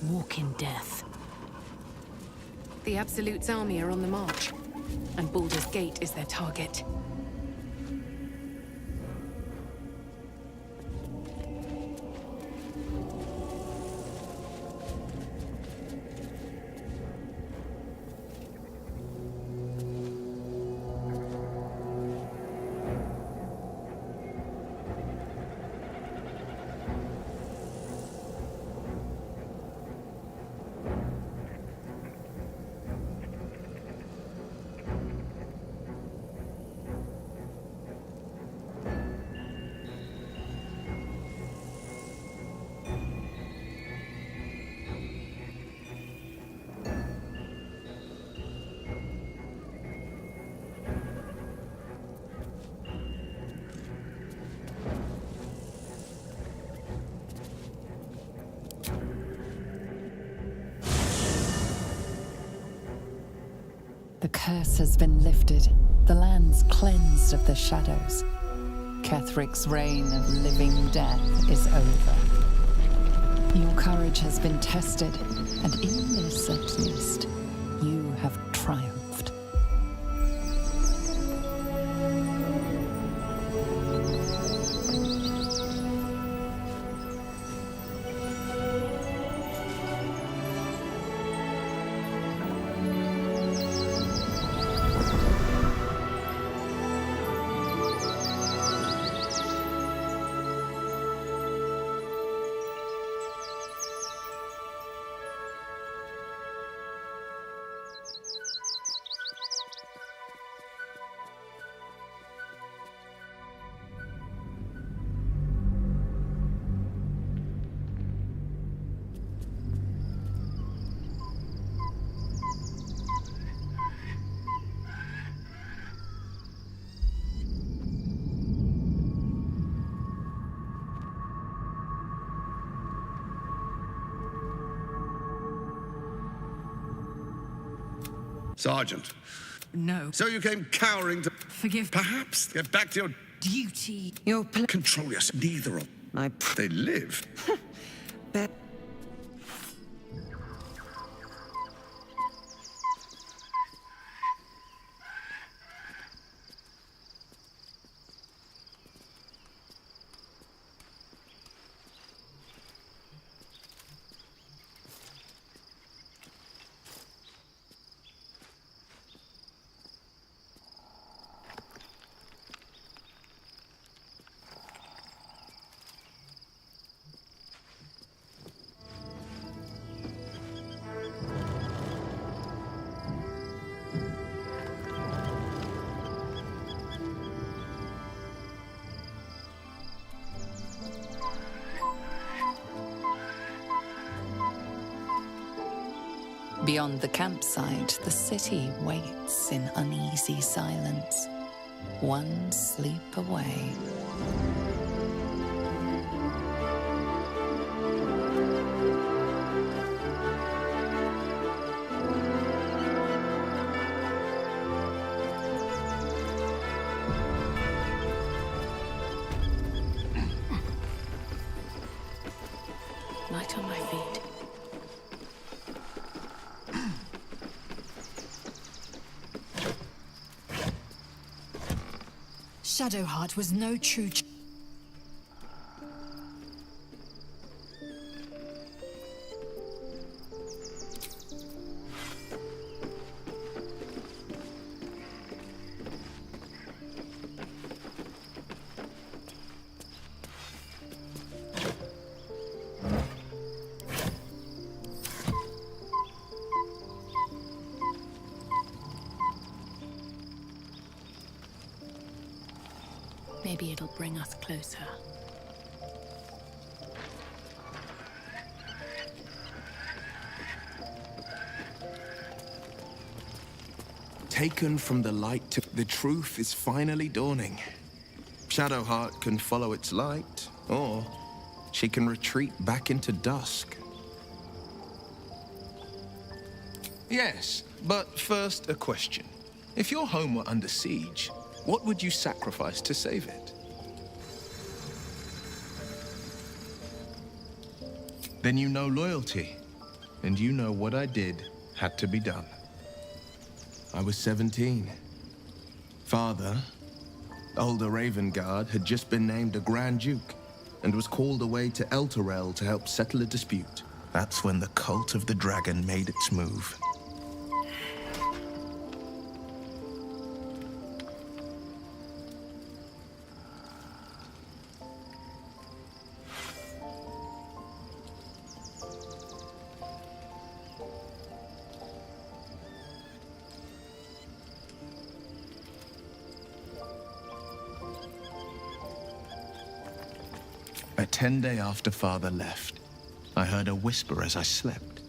walk in death. The Absolute's army are on the march, and Baldur's Gate is their target. The curse has been lifted, the land's cleansed of the shadows. Kethric's reign of living death is over. Your courage has been tested, and in this at least, you have triumphed. Sergeant. No. So you came cowering to... Forgive me. Perhaps get back to your... Duty. Control yourself. Neither of... They live. Bet. Beyond the campsite, the city waits in uneasy silence, one sleep away. Light on my feet. Shadowheart was no true Maybe it'll bring us closer. Taken from the light to... The truth is finally dawning. Shadowheart can follow its light, or she can retreat back into dusk. Yes, but first a question. If your home were under siege, what would you sacrifice to save it? Then you know loyalty. and you know what I did had to be done. I was 17. Father, older Ravengard, had just been named a Grand Duke and was called away to Elturel to help settle a dispute. That's when the cult of the dragon made its move. A 10-day after Father left, I heard a whisper as I slept.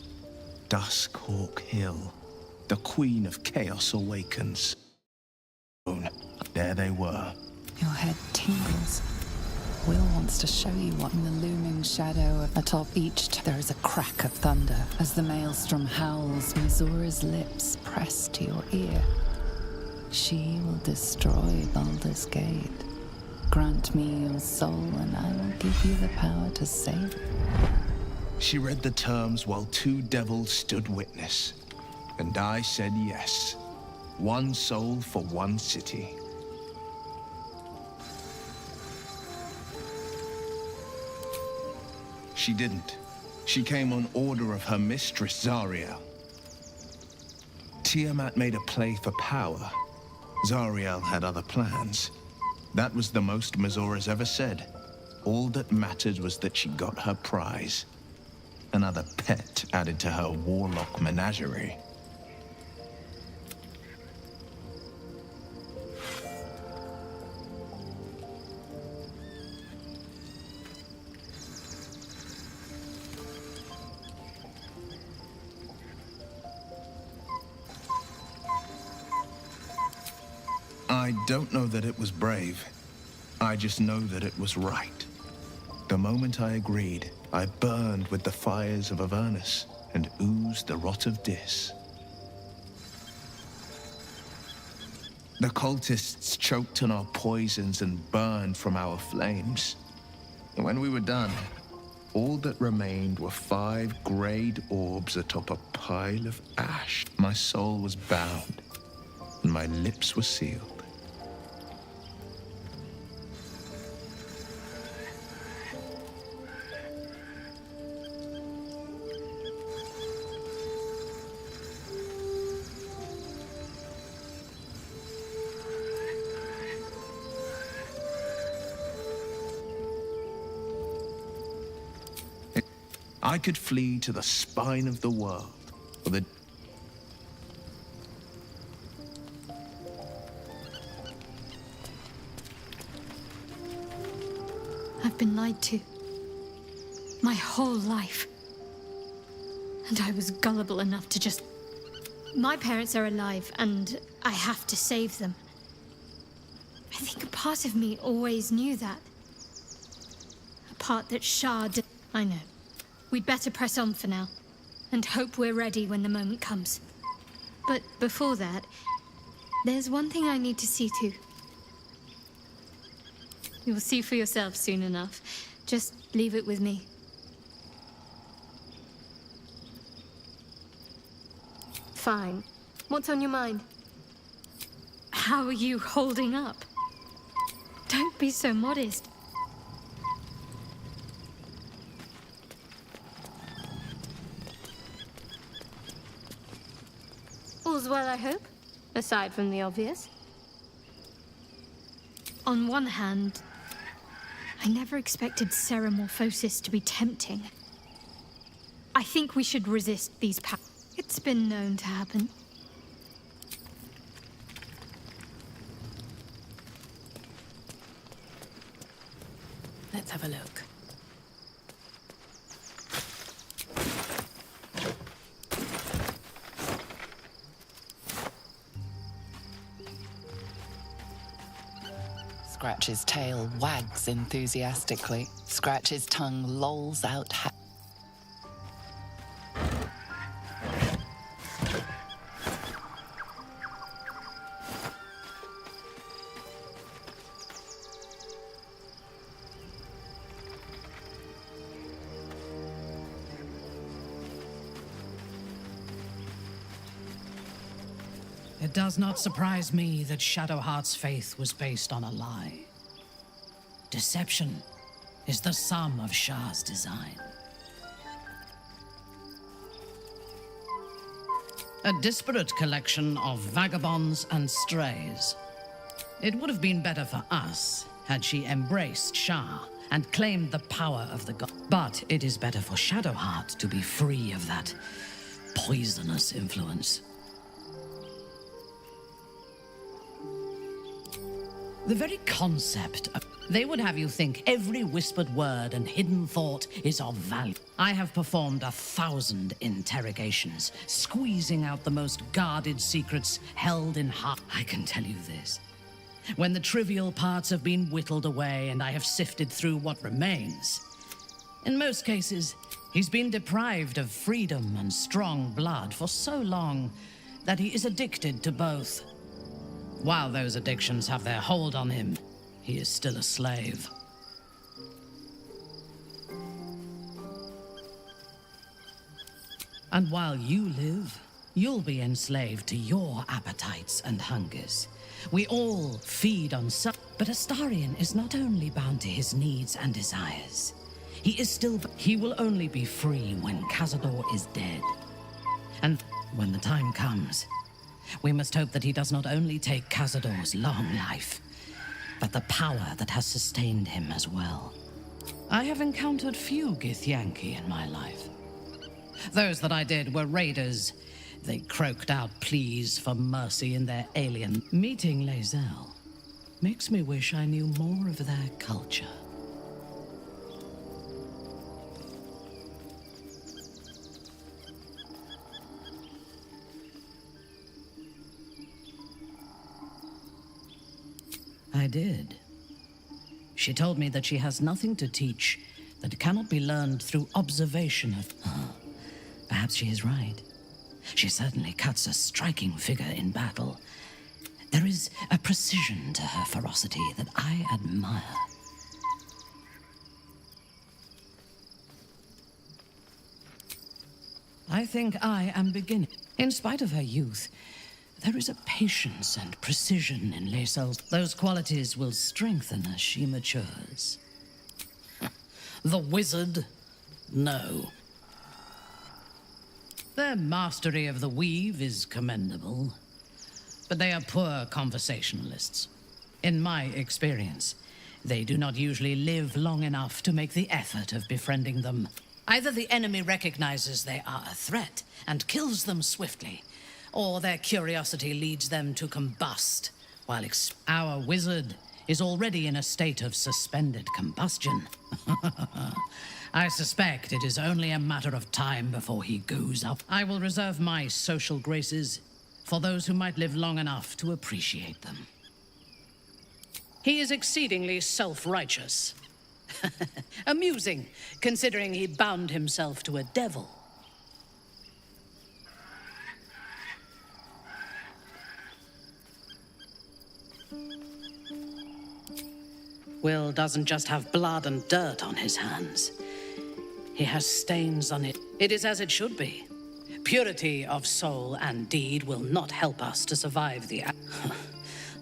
Duskhawk Hill, the Queen of Chaos awakens. There they were. Your head tingles. Will wants to show you what in the looming shadow atop each there is a crack of thunder. As the maelstrom howls, Mizora's lips press to your ear. She will destroy Baldur's Gate. Grant me your soul, and I will give you the power to save it. She read the terms while two devils stood witness, and I said yes. One soul for one city. She didn't. She came on order of her mistress, Zariel. Tiamat made a play for power. Zariel had other plans. That was the most Mizora's ever said. All that mattered was that she got her prize. Another pet added to her warlock menagerie. I don't know that it was brave. I just know that it was right. The moment I agreed, I burned with the fires of Avernus and oozed the rot of Dis. The cultists choked on our poisons and burned from our flames. And when we were done, all that remained were 5 grayed orbs atop a pile of ash. My soul was bound, and my lips were sealed. I could flee to the spine of the world, or the... I've been lied to. My whole life. And I was gullible enough to just... My parents are alive, and I have to save them. I think a part of me always knew that. A part that Shah did... I know. We'd better press on for now, and hope we're ready when the moment comes. But before that, there's one thing I need to see to. You'll see for yourself soon enough. Just leave it with me. Fine. What's on your mind? How are you holding up? Don't be so modest. All's well, I hope? Aside from the obvious. On one hand, I never expected ceremorphosis to be tempting. I think we should resist these powers. It's been known to happen. Let's have a look. Scratch's tail wags enthusiastically. Scratch's tongue lolls out It does not surprise me that Shadowheart's faith was based on a lie. Deception is the sum of Shah's design. A disparate collection of vagabonds and strays. It would have been better for us had she embraced Shah and claimed the power of the god. But it is better for Shadowheart to be free of that poisonous influence. The very concept of... They would have you think every whispered word and hidden thought is of value. I have performed 1,000 interrogations, squeezing out the most guarded secrets held in heart. I can tell you this. When the trivial parts have been whittled away and I have sifted through what remains, in most cases, he's been deprived of freedom and strong blood for so long that he is addicted to both. While those addictions have their hold on him, he is still a slave. And while you live, you'll be enslaved to your appetites and hungers. We all feed on some, but Astarion is not only bound to his needs and desires. He will only be free when Cazador is dead. And when the time comes, we must hope that he does not only take Cazador's long life, but the power that has sustained him as well. I have encountered few Githyanki in my life. Those that I did were raiders. They croaked out pleas for mercy in their alien. Meeting Lae'zel makes me wish I knew more of their culture. I did. She told me that she has nothing to teach that cannot be learned through observation of... Perhaps she is right. She certainly cuts a striking figure in battle. There is a precision to her ferocity that I admire. I think I am beginning. In spite of her youth, there is a patience and precision in Lae'zel's. Those qualities will strengthen as she matures. The wizard? No. Their mastery of the weave is commendable, but they are poor conversationalists. In my experience, they do not usually live long enough to make the effort of befriending them. Either the enemy recognizes they are a threat and kills them swiftly, or their curiosity leads them to combust, while our wizard is already in a state of suspended combustion. I suspect it is only a matter of time before he goes up. I will reserve my social graces for those who might live long enough to appreciate them. He is exceedingly self-righteous. Amusing, considering he bound himself to a devil. Will doesn't just have blood and dirt on his hands. He has stains on it. It is as it should be. Purity of soul and deed will not help us to survive the...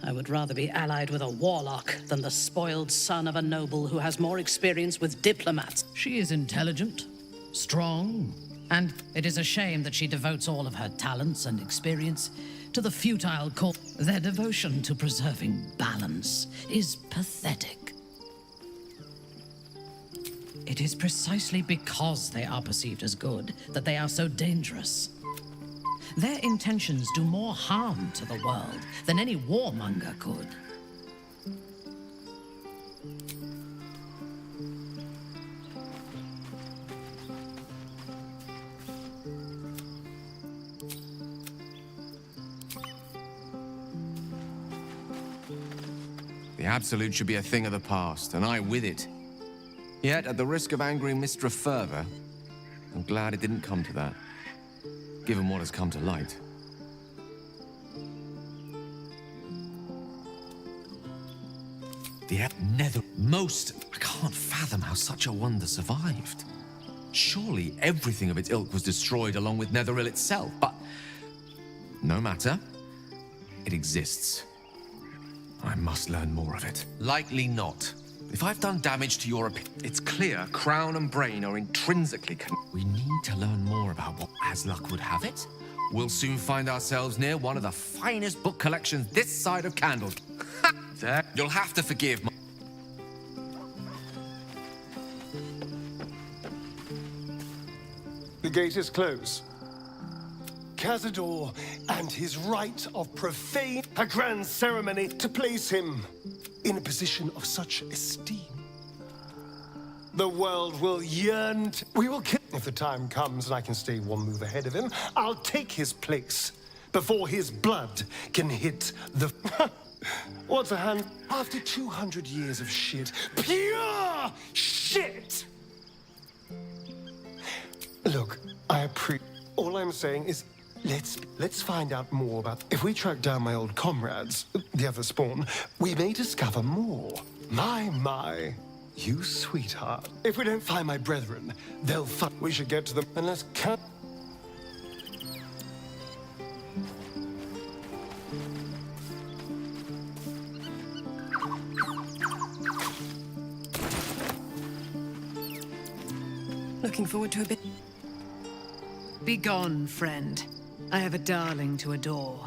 I would rather be allied with a warlock than the spoiled son of a noble who has more experience with diplomats. She is intelligent, strong, and it is a shame that she devotes all of her talents and experience to the futile cause. Their devotion to preserving balance is pathetic. It is precisely because they are perceived as good that they are so dangerous. Their intentions do more harm to the world than any warmonger could. The Absolute should be a thing of the past, and I with it. Yet, at the risk of angering Mistra further, I'm glad it didn't come to that, given what has come to light. The Nether... I can't fathom how such a wonder survived. Surely everything of its ilk was destroyed along with Netheril itself, but... No matter. It exists. I must learn more of it. Likely not. If I've done damage to your it's clear Crown and Brain are intrinsically We need to learn more about what, as luck would have it, we'll soon find ourselves near one of the finest book collections this side of Candle. There. You'll have to forgive my... The gate is closed. Cazador and his rite of profane, a grand ceremony to place him in a position of such esteem. The world will yearn we will kill. If the time comes and I can stay one move ahead of him, I'll take his place before his blood can hit the... What's a hand? After 200 years of shit, pure shit! Look, I appreciate... All I'm saying is, let's find out more about... If we track down my old comrades, the other spawn, we may discover more. My, you sweetheart. If we don't find my brethren, they'll find... We should get to them and let's cut... Looking forward to a bit. Begone, friend. I have a darling to adore.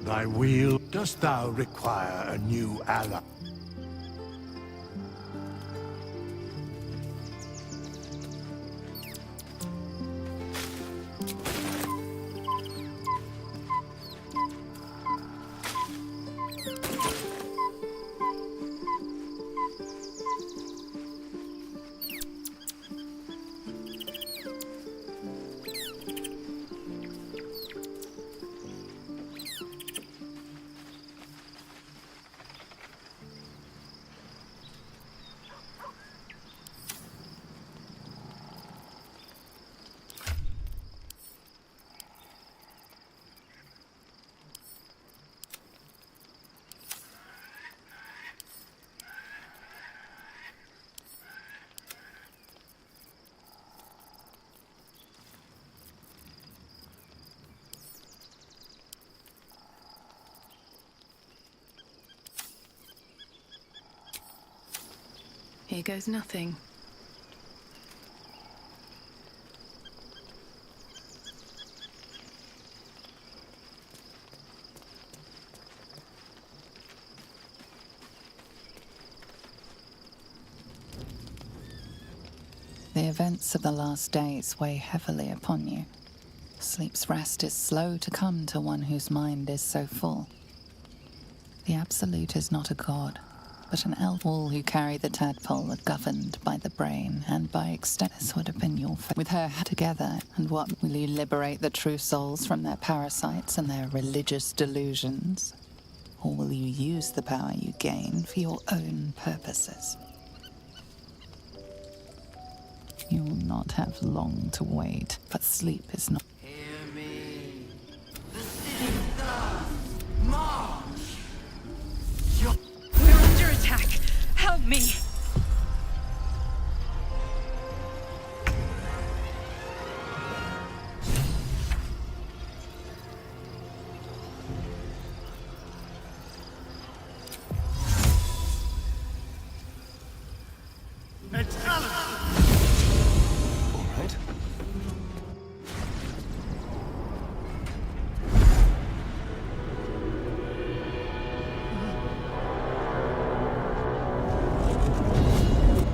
Thy wheel, dost thou require a new ally? Here goes nothing. The events of the last days weigh heavily upon you. Sleep's rest is slow to come to one whose mind is so full. The Absolute is not a god, but an elf. All who carry the tadpole are governed by the brain, and by extent this would have been your fate. With her together, and what will you liberate the true souls from their parasites and their religious delusions? Or will you use the power you gain for your own purposes? You will not have long to wait, but sleep is not. Hear me. The city thirsts. March! We're under attack. Help me.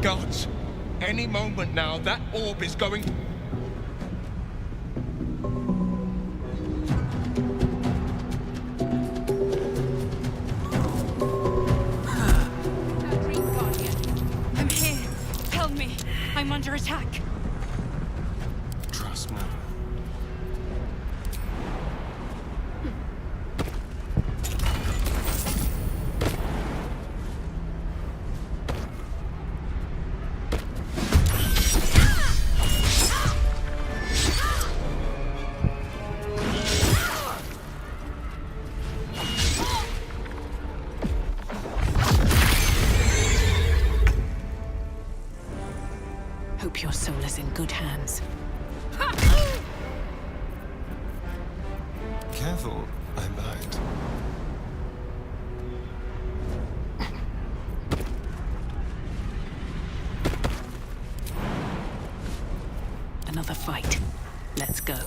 Gods, any moment now, that orb is going... Green Guardian. I'm here. Help me. I'm under attack. Trust me. hope your soul is in good hands. Careful, I might. Another fight. Let's go.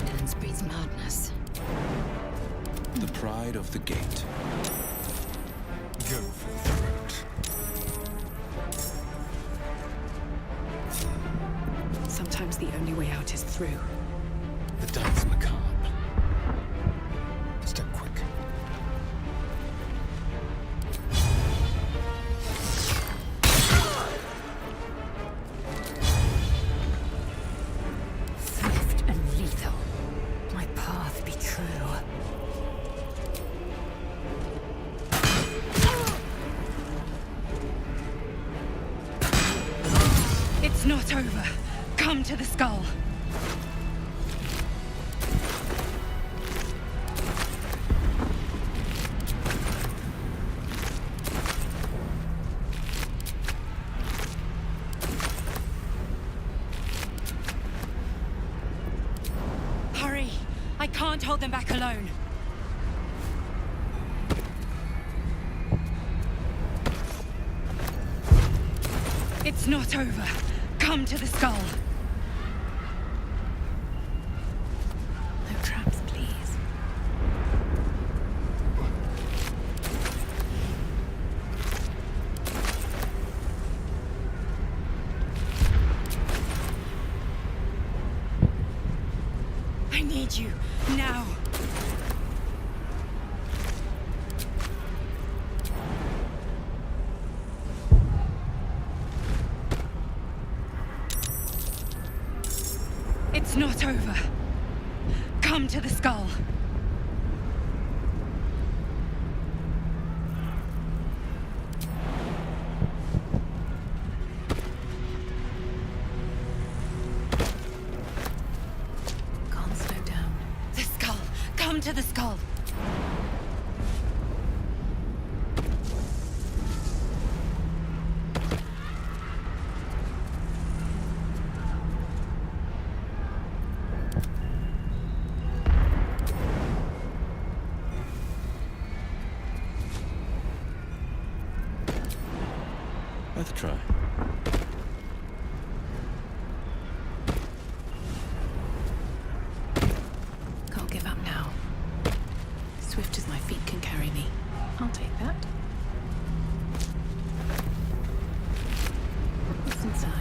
Dance breeds madness. The pride of the gate. Go for the throat. Sometimes the only way out is through. The dance macabre. Step quick. Swift and lethal. My path be true. It's not over. Come to the skull. Hurry! I can't hold them back alone. It's not over. Come to the skull. No traps, please. I need you, now. It's not over. Come to the skull. Can't slow down. The skull. Come to the skull. Worth a try. Can't give up now. Swift as my feet can carry me. I'll take that. What's inside?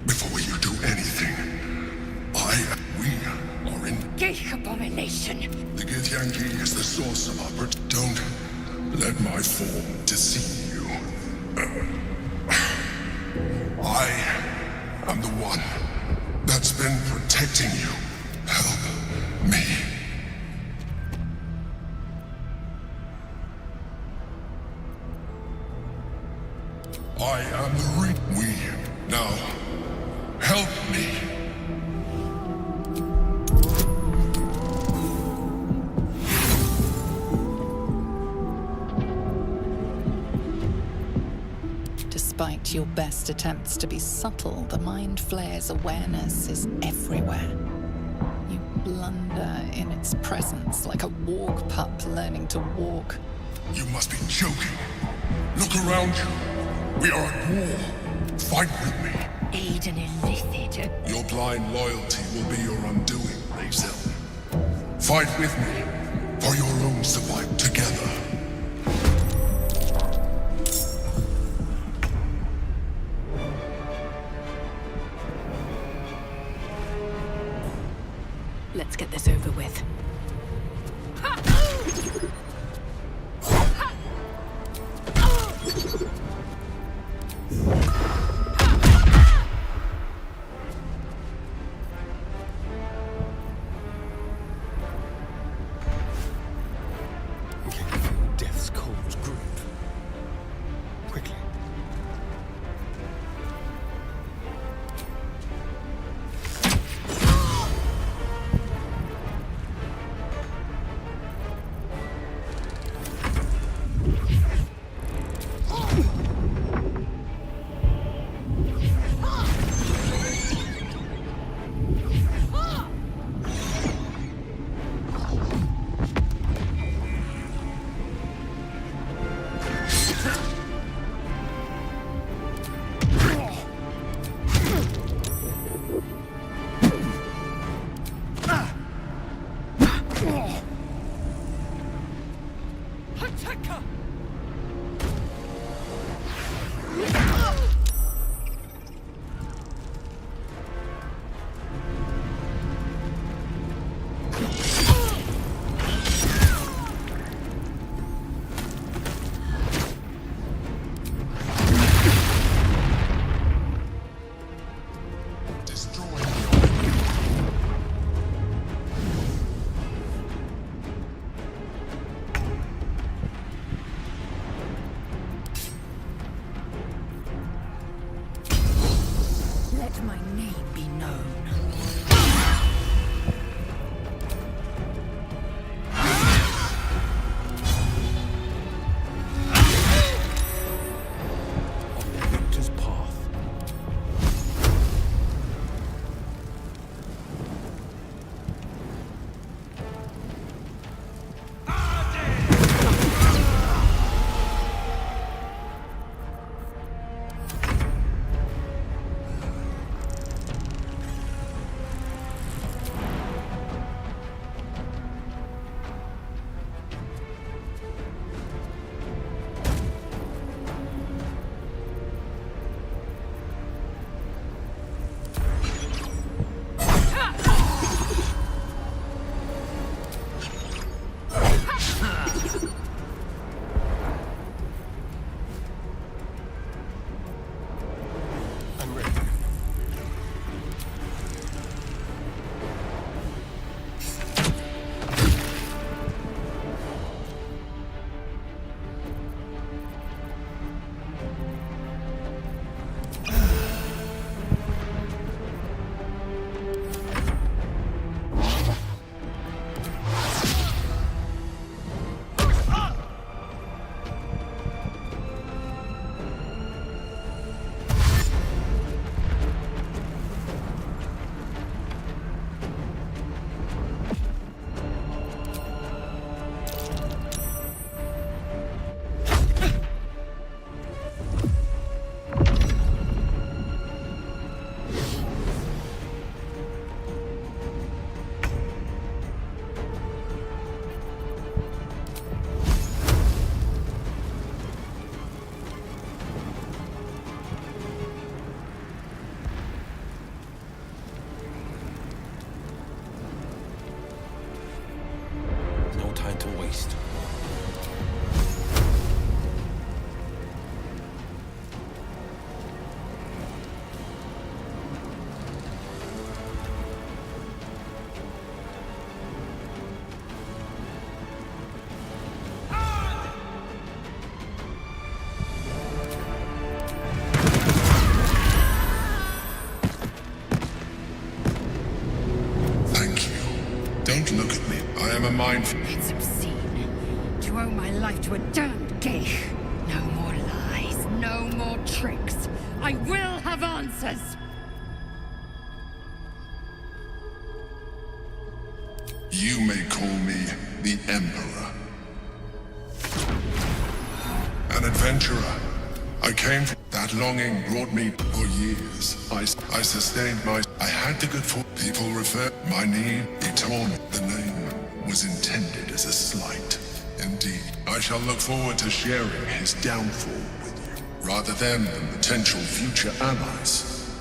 Before you do anything, we are in. Gay abomination. The Githyanki is the source of our Don't let my form deceive you. I am the one that's been protecting you. Help me. I am the We. Now, help me. Despite your best attempts to be subtle, the Mind Flayer's awareness is everywhere. You blunder in its presence like a warg pup learning to walk. You must be joking. Look around you. We are at war. Fight with me. aid an illicit. Your blind loyalty will be your undoing, Lae'zel. Fight with me, for your own survival together. Let's get this over with. Can you feel death's cold grip? Quickly. Let my name be known. On the victor's path. I'm ready. No time to waste. Thank you. Don't look at me. I am a mindful. It's obscene. To owe my life to a damned geich. No more lies, no more tricks. I will have answers. You may call me the Emperor. An adventurer. I came from... That longing brought me for years. I sustained I had the good for people refer my need. He told me the name was intended as a slight. Indeed, I shall look forward to sharing his downfall with you, rather than potential future allies.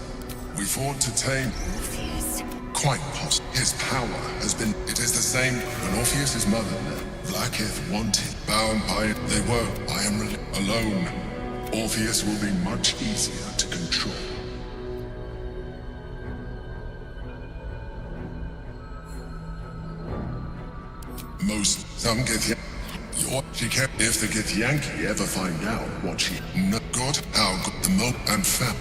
We fought to tame Orpheus. Quite possible. His power has been. It is the same when Orpheus's mother left. Blacketh wanted, bound by it. They were. I am alone. Orpheus will be much easier to control. Some she can't. If the Githyanki ever find out what she got, how good the mo and fat.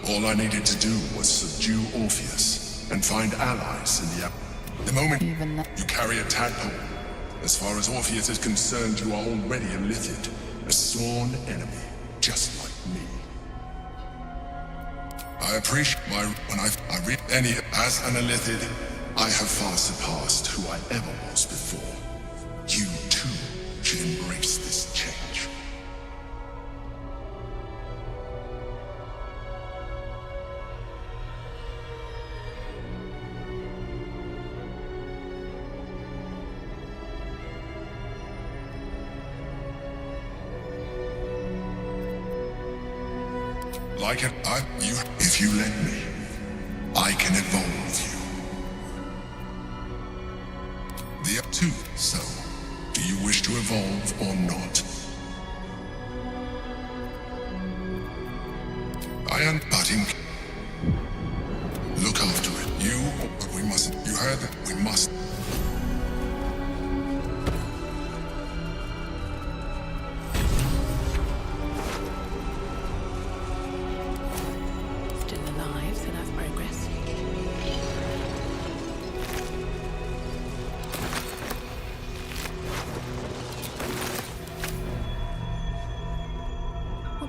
All I needed to do was subdue Orpheus and find allies in the moment you carry a tadpole. As far as Orpheus is concerned, you are already a Lithid, a sworn enemy, just like me. I appreciate when I read any as an Illithid, I have far surpassed who I ever was before. You too should embrace this change. Like it, if you let me, I can evolve you. The up to, so, do you wish to evolve or not? I am butting. Look after it. But we mustn't. You heard that? We must.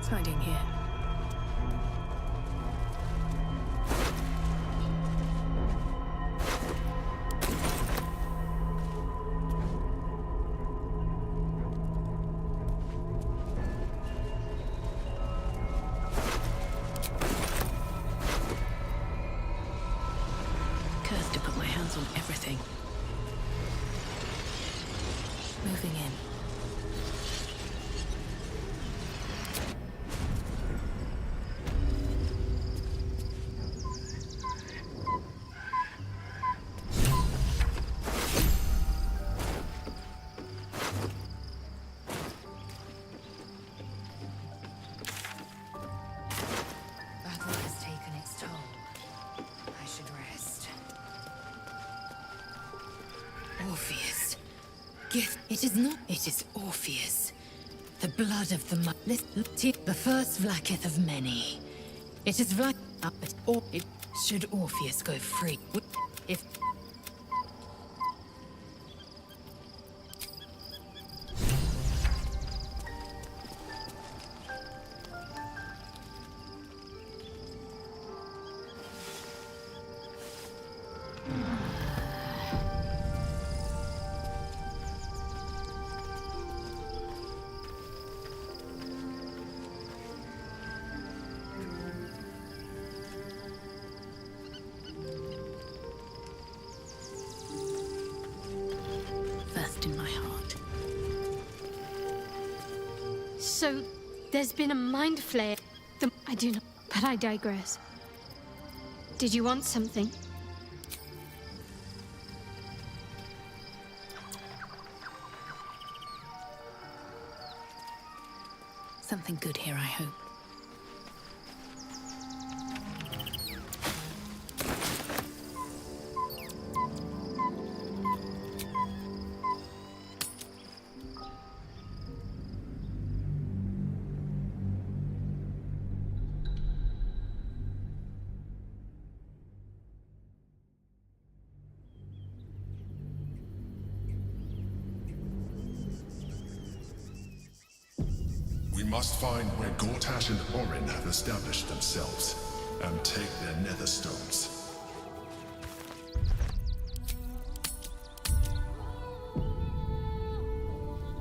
Hiding here. Cursed to put my hands on everything. Moving in. Orpheus. It is not. It is Orpheus. The blood of the the first Vlakith of many. It is should Orpheus go free. If in my heart. So, there's been a mind flayer. I do not, but I digress. Did you want something? Something good here, I hope. We must find where Gortash and Orin have established themselves, and take their nether stones.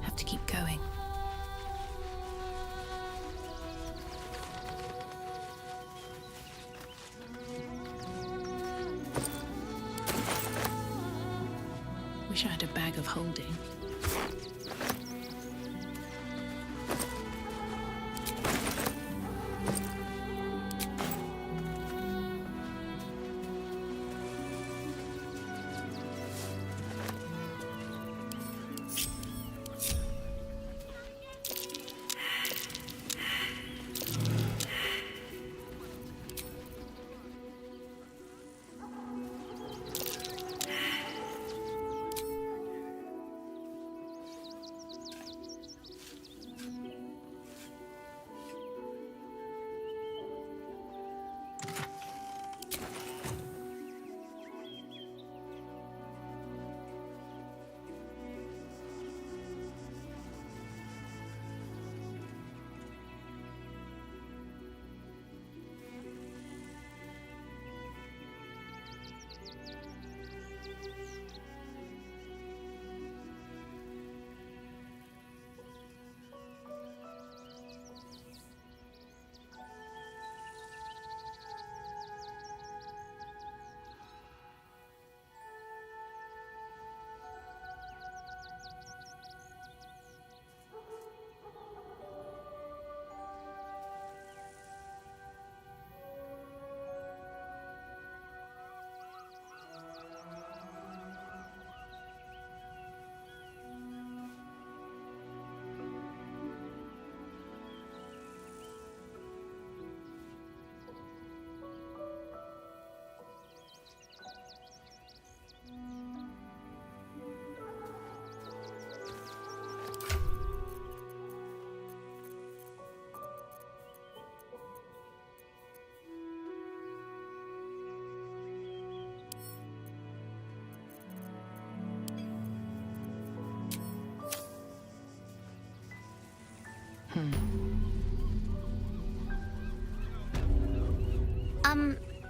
Have to keep going. Wish I had a bag of holding.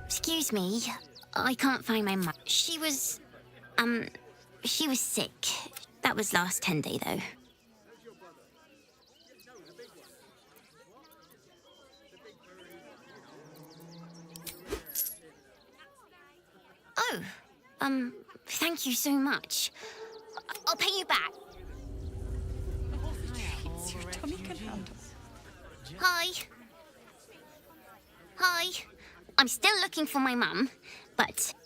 Excuse me. I can't find my mum. She was sick. That was last Sunday, though. Oh, thank you so much. I'll pay you back. Your tummy can handle. Hi. Hi. I'm still looking for my mum, but... Stop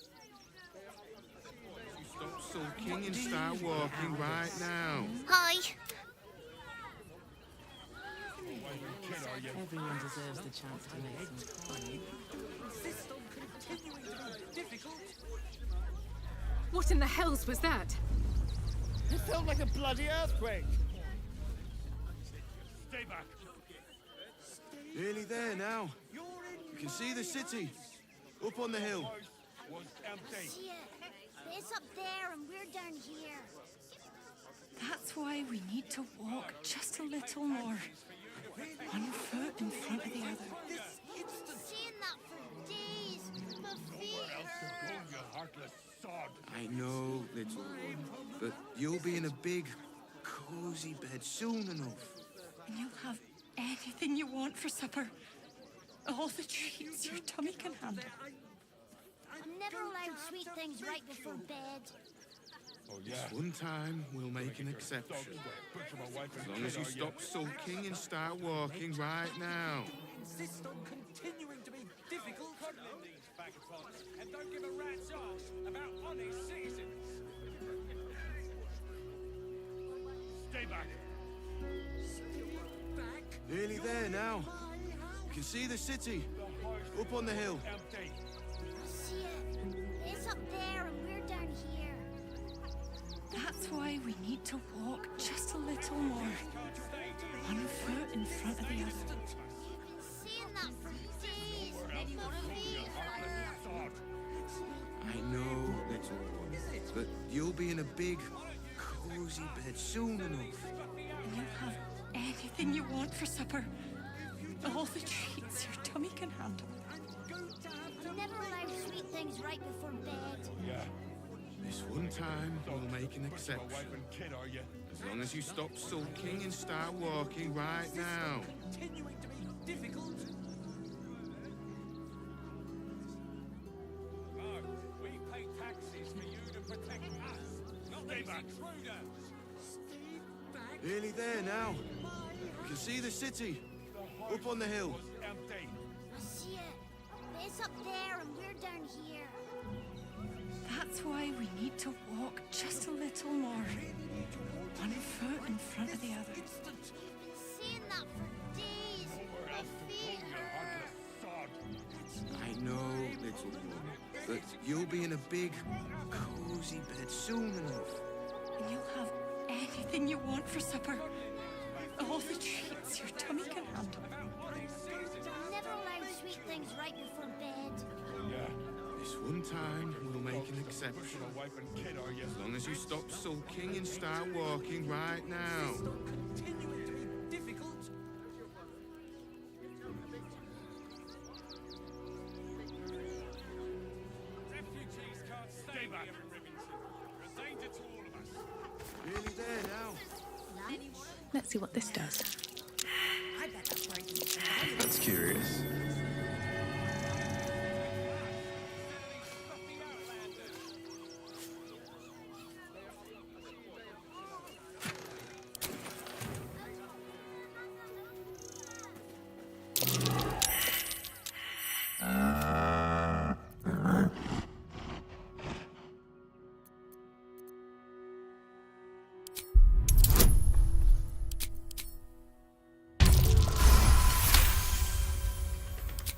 sulking and start walking right now. Hi. Everyone deserves the chance to make some coin. What in the hells was that? It felt like a bloody earthquake. Stay back. Nearly there now. You can see the city. Up on the hill. Was empty. See it. It's up there and we're down here. That's why we need to walk just a little more. One foot in front of the other. Seeing that for days. My feet hurt. You heartless sod. I know, little one, but you'll be in a big, cozy bed soon enough. And you'll have anything you want for supper. All the treats your tummy can handle. I'm never allowed sweet things right before bed. Oh, yeah. This one time, we'll make an exception. As long as you stop sulking and start walking right now. Insist on continuing to be difficult. These vagabonds, and don't give a rat's ass about honest citizens. Stay back. Nearly there now. You can see the city. Up on the hill. Empty. See it. It's up there and we're down here. That's why we need to walk just a little more. One foot in front of the other. Seeing that for days. My feet hurt. I know, little one, but you'll be in a big, cozy bed soon enough. And you'll have anything you want for supper. All the treats your tummy can handle. I'm never allowed sweet things right before bed. Yeah. This one time, we'll make an Wife exception. and kid, are you? As long as you stop sulking and start walking right now. Continuing to be difficult. No, we pay taxes for you to protect us, not them. Nearly there now. You can see the city. Up on the hill. I see it. But it's up there and we're down here. That's why we need to walk just a little more. One foot in front of the other. You've been saying that for days. My feet hurt. I know, little one. But you'll be in a big, cozy bed soon enough. And you'll have anything you want for supper. All the treats your tummy can handle. I'm never allowed sweet things right before bed. This one time, we'll make an exception. As long as you stop sulking and start walking right now. Continuing to be difficult. Refugees can't stay here in Rivington. They're a danger to all of us. Nearly there now. Let's see what this does. That's curious.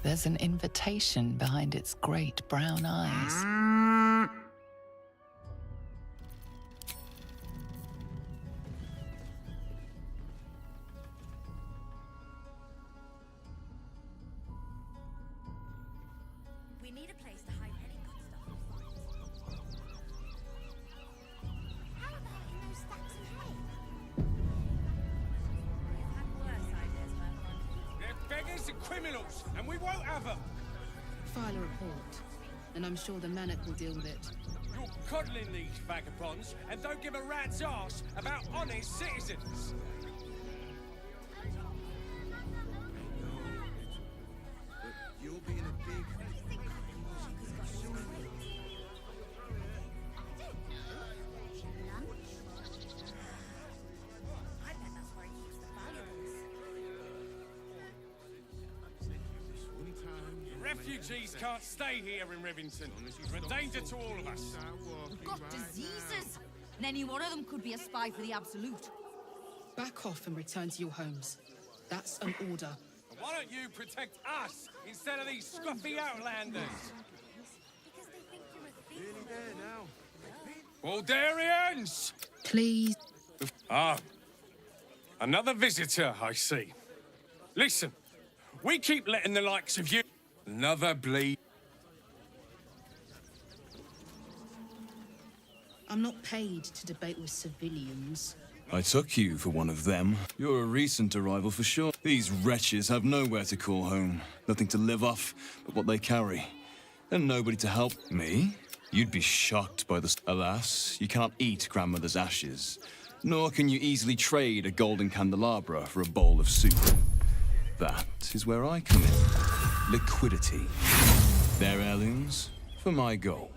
There's an invitation behind its great brown eyes. We need a place to hide any good stuff. How about in those stacks of hay? We've had worse ideas, my friend. They're beggars and criminals, and we won't have them. File a report, and I'm sure the Manic will deal with it. You're coddling these vagabonds and don't give a rat's ass about honest citizens. But you'll be in a big, I bet that's where he keeps the valuables. this one time. The refugees can't stay here in Rivington. They're a danger to all of us. We've got diseases. And any one of them could be a spy for the Absolute. Back off and return to your homes. That's an order. Why don't you protect us instead of these scruffy outlanders? Because they think you're a thief. Nearly there now. Baldurians! Please. Ah, another visitor, I see. Listen, we keep letting the likes of you... Another bleed... I'm not paid to debate with civilians. I took you for one of them. You're a recent arrival for sure. These wretches have nowhere to call home, nothing to live off but what they carry, and nobody to help. Me? You'd be shocked by this. Alas, you cannot eat grandmother's ashes, nor can you easily trade a golden candelabra for a bowl of soup. That is where I come in. Liquidity. Their heirlooms for my gold.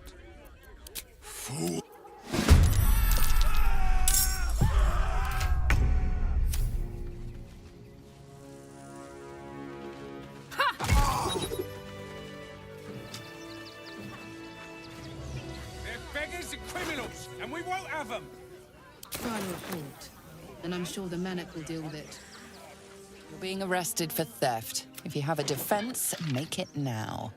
Fool. They're beggars and criminals, and we won't have them. File a report, and I'm sure the Manic will deal with it. You're being arrested for theft. If you have a defense, make it now.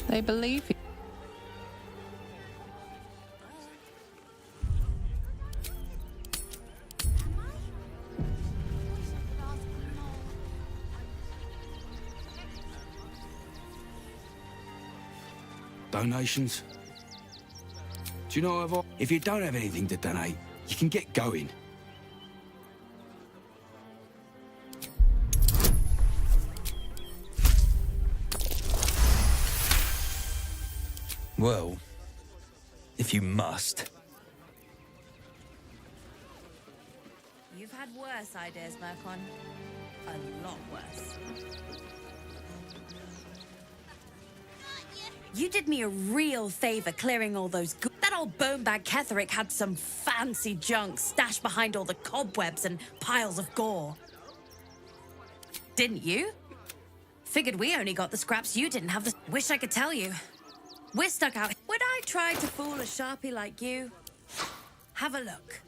They believe you. Donations? Do you know if you don't have anything to donate, you can get going. Well, if you must. You've had worse ideas, Mercon. A lot worse. You did me a real favor clearing all those that old bonebag Ketherick had some fancy junk stashed behind all the cobwebs and piles of gore. Didn't you? Figured we only got the scraps, you didn't have the... Wish I could tell you. We're stuck out. Would I try to fool a sharpie like you? Have a look.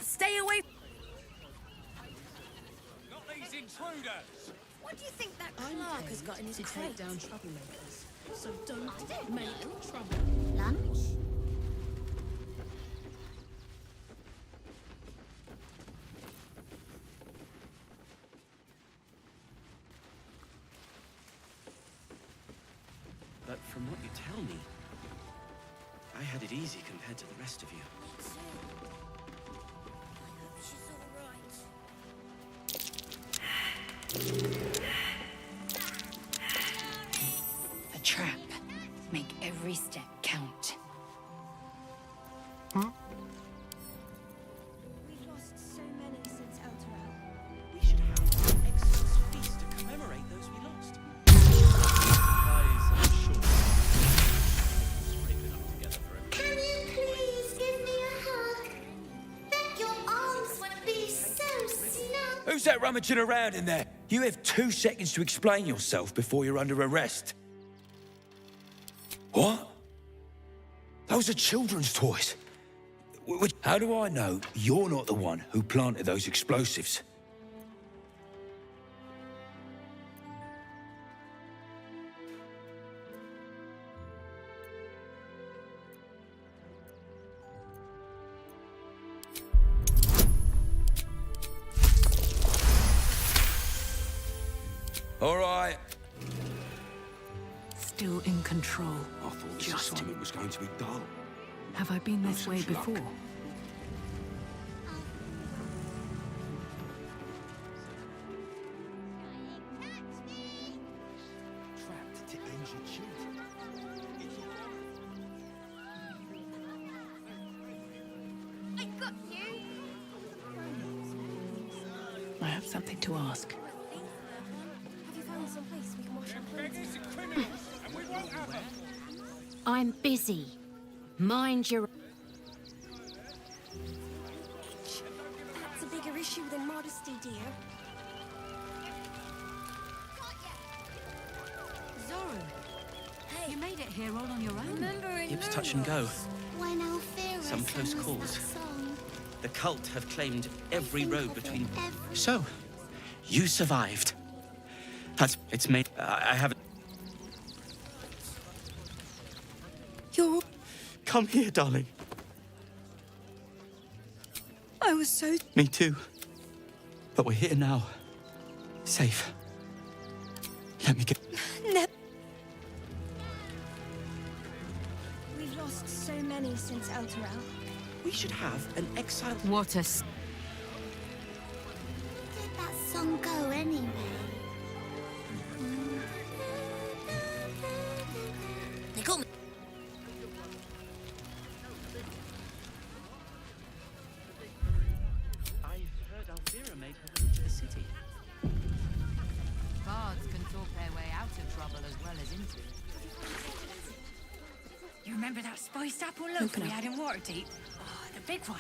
Stay away. Not these intruders! What do you think that clerk has got in his crate? Take down troublemakers. So don't make trouble. Lunch? But from what you tell me, I had it easy compared to the rest of you. A trap. Make every step count. We've lost so many since Elturel. We should have an Exodus feast to commemorate those we lost. Can you please give me a hug? Bet your arms would be so snug. Who's that rummaging around in there? You have 2 seconds to explain yourself before you're under arrest. What? Those are children's toys. How do I know you're not the one who planted those explosives? All right. Still in control. I thought this assignment was going to be dull. Have I been this way before? got you. I have something to ask. Have you found some place we can wash our hands? Beggars and criminals, and we won't have them. I'm busy. Mind your... That's a bigger issue than modesty, dear. Zoro, you made it here all on your own. Remembering It was touch and go. when Alfira Some close sang us calls. that song. The cult have claimed every road between... So, you survived. It's made... I haven't... You're... Come here, darling. I was so... Me too. But we're here now. Safe. Let me get... We've lost so many since El Terrell. We should have an exile... What a... Where did that song go anyway? They call me. I've heard Alfira made her way to the city. Bards can talk their way out of trouble as well as into it. You remember that spiced apple loaf we had in Waterdeep? Oh, the big one.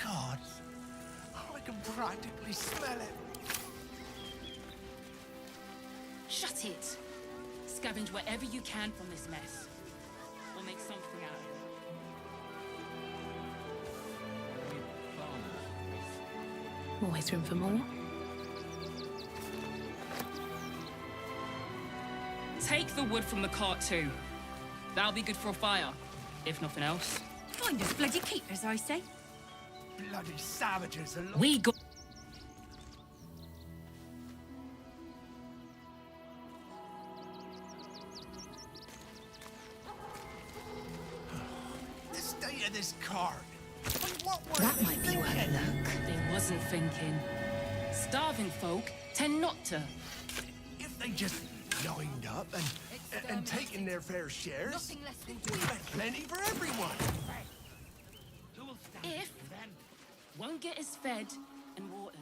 God, I can practically smell it. Shut it! Scavenge whatever you can from this mess. We'll make something out of it. Always room for more. Take the wood from the cart too. That'll be good for a fire, if nothing else. Find us bloody keepers, I say. Bloody savages alone. We got... The state of this card. What were That they might be worth a thinking? look. They wasn't thinking. Starving folk tend not to. If they just lined up and taken their fair shares, we had plenty for everyone. If won't get us fed and watered.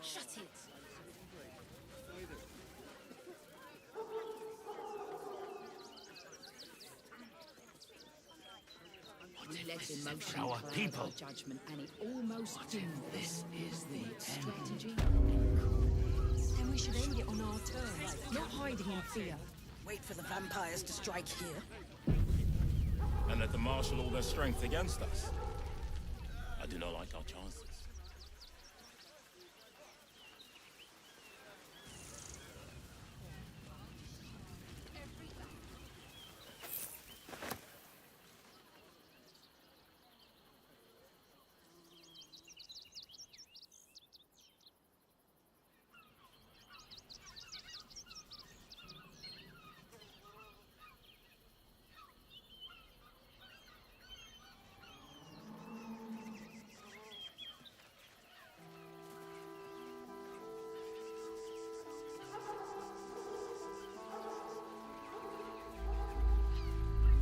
Shut it. We let emotion Our cloud people. our judgment, and it almost doomed This is the end. strategy. Then we should end it on our terms, not hiding in fear. Wait for the vampires to strike here. And let them marshal all their strength against us. I do not like our chances.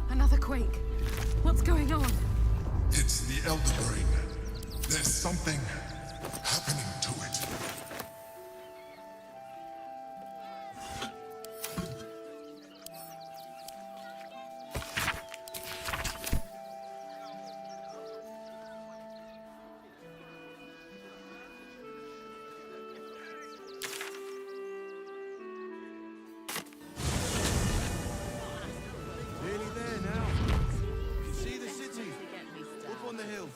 Another quake. What's going on? It's the Elder Brain. There's something happening to it. Nearly there now. You see the city? Up on the hill.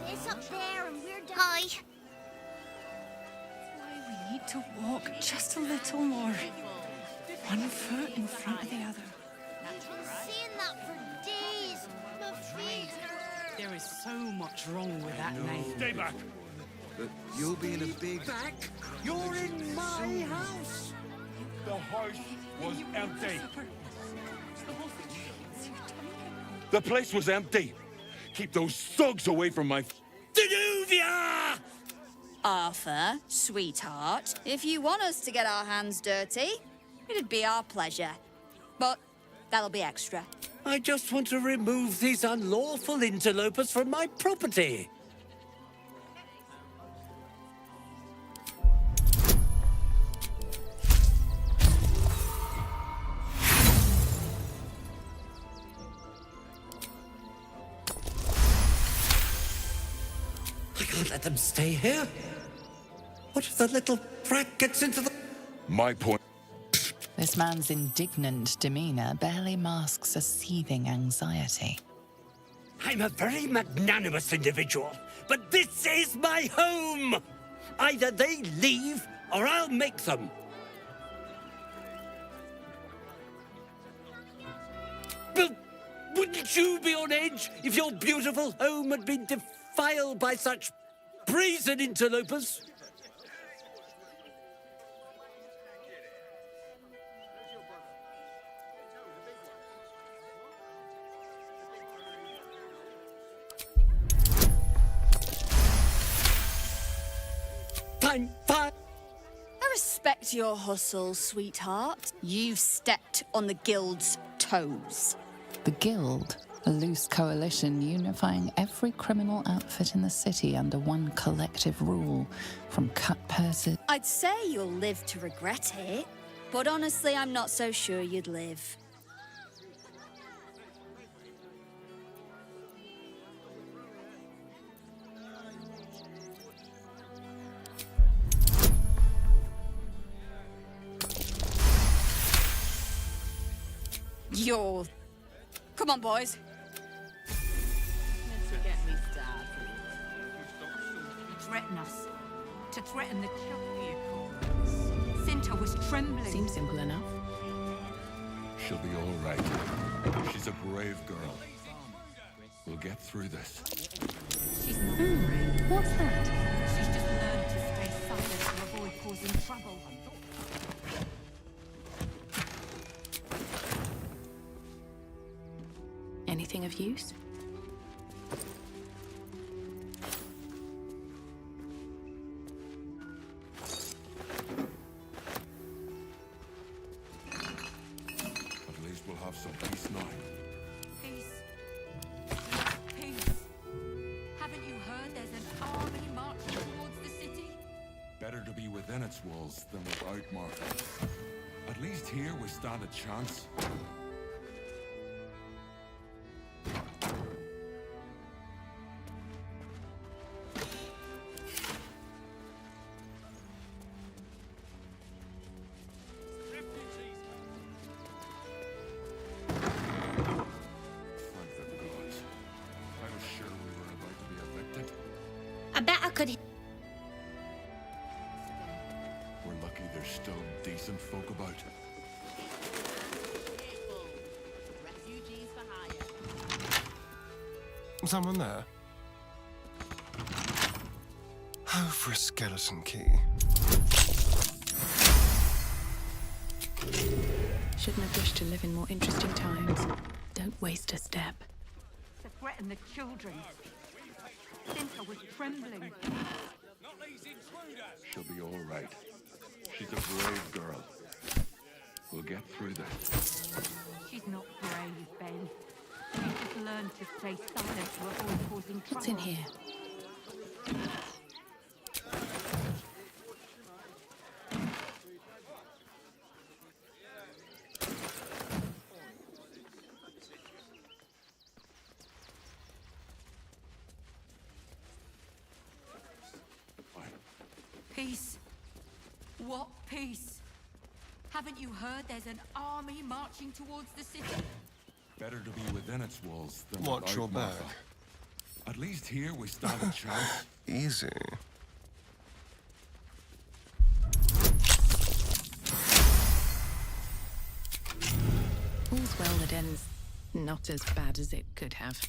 It's up there and we're down. Hi. Why we need to walk just a little more. One foot in front of the other. I've been seeing that for days. My feet hurt. There is so much wrong with that name. Stay back. But you'll be in a big... Back? You're in my house. The house was empty. The place was empty. Keep those thugs away from my... Danuvia! Arthur, sweetheart, if you want us to get our hands dirty, it'd be our pleasure. But that'll be extra. I just want to remove these unlawful interlopers from my property. I can't let them stay here. What if the little brat gets into the... My point. This man's indignant demeanor barely masks a seething anxiety. I'm a very magnanimous individual, but this is my home! Either they leave, or I'll make them. But wouldn't you be on edge if your beautiful home had been defiled by such brazen interlopers? Fine. I respect your hustle, sweetheart. You've stepped on the Guild's toes. The Guild, a loose coalition unifying every criminal outfit in the city under one collective rule, from cut purses... I'd say you'll live to regret it, but honestly, I'm not so sure you'd live. You're... Come on, boys. To get me started. To threaten us. To threaten the children. Cinta was trembling. Seems simple enough. She'll be all right. She's a brave girl. We'll get through this. She's not brave. What's that? She's just learned to stay silent to avoid causing trouble. Anything of use? At least we'll have some peace now. Peace. Peace. Haven't you heard there's an army marching towards the city? Better to be within its walls than without, Martha. At least here we stand a chance. I bet I could... We're lucky there's still decent folk about. Refugees for hire. Someone there? Oh, for a skeleton key. Shouldn't have wished to live in more interesting times. Don't waste a step. To threaten the children. Cinta was trembling. She'll be all right. She's a brave girl. We'll get through this. She's not brave, Ben. She's just learned to stay silent to avoid causing trouble. What's in here? Peace? What peace? Haven't you heard there's an army marching towards the city? Better to be within its walls than Watch without, your Martha. back. At least here we stand a chance. Easy. ends not as bad as it could have.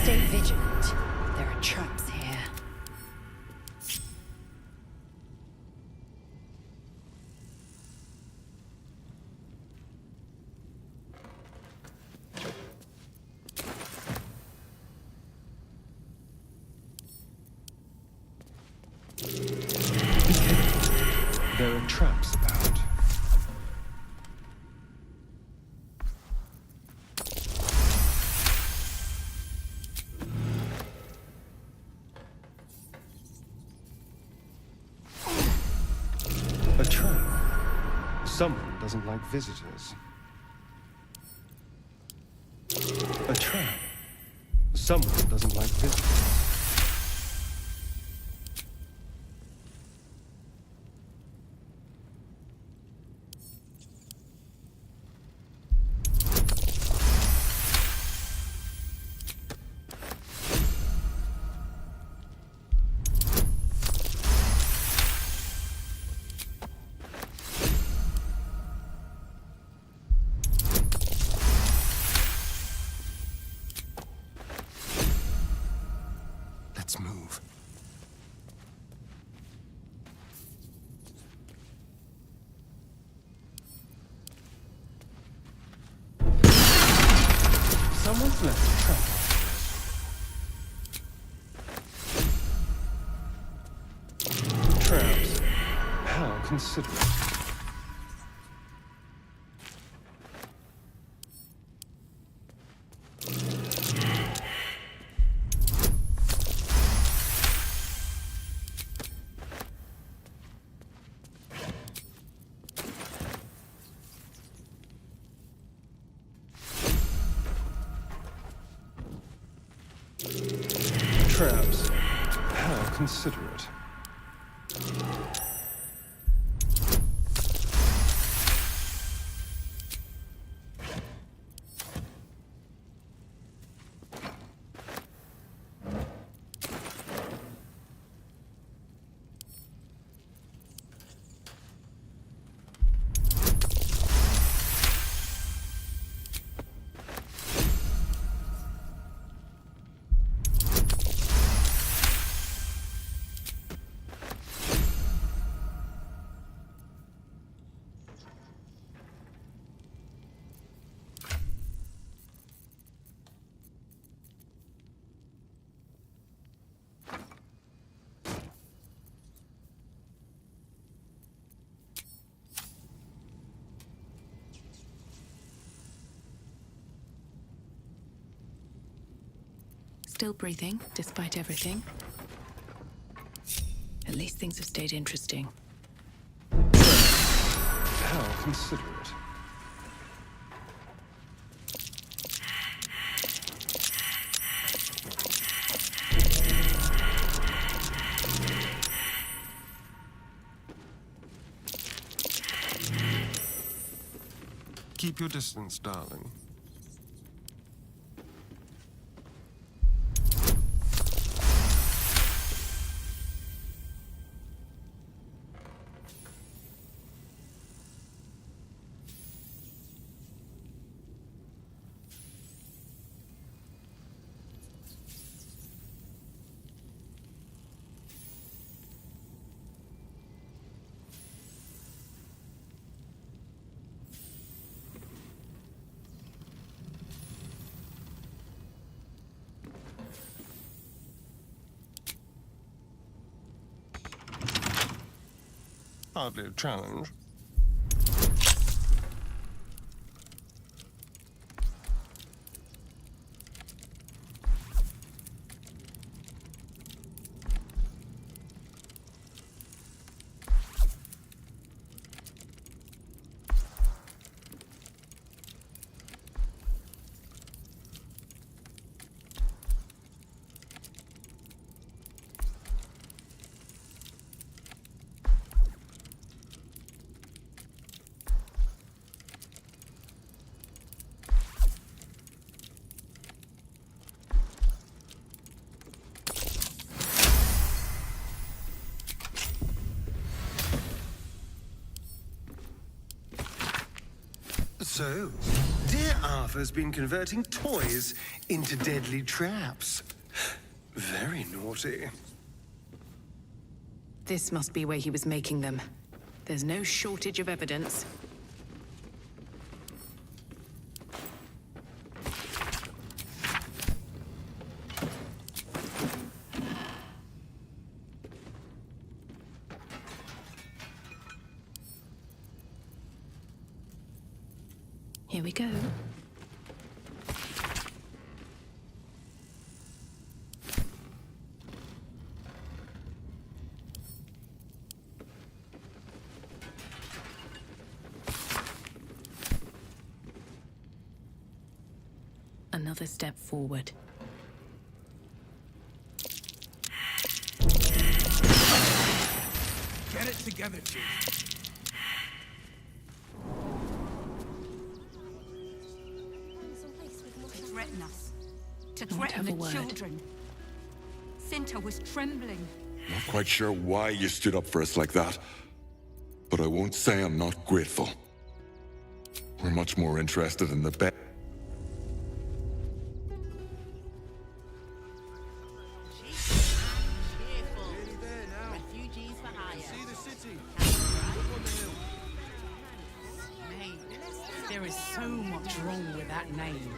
Stay vigilant. There are traps here. There are traps about. A trap. Someone doesn't like visitors. A trap. Someone doesn't like visitors. Let's move. Someone's left a trap on us. Traps. How considerate. Traps. How considerate. Still breathing, despite everything. At least things have stayed interesting. How considerate. Keep your distance, darling. Hardly a challenge. So, dear Arthur's been converting toys into deadly traps. Very naughty. This must be where he was making them. There's no shortage of evidence. Here we go. Another step forward. Get it together, Chief. To threaten us. To Not threaten have a the word. children. Cinta was trembling. Not quite sure why you stood up for us like that, but I won't say I'm not grateful. We're much more interested in the bet. Refugees for hire. See the city. Mate, there is so much wrong with that name.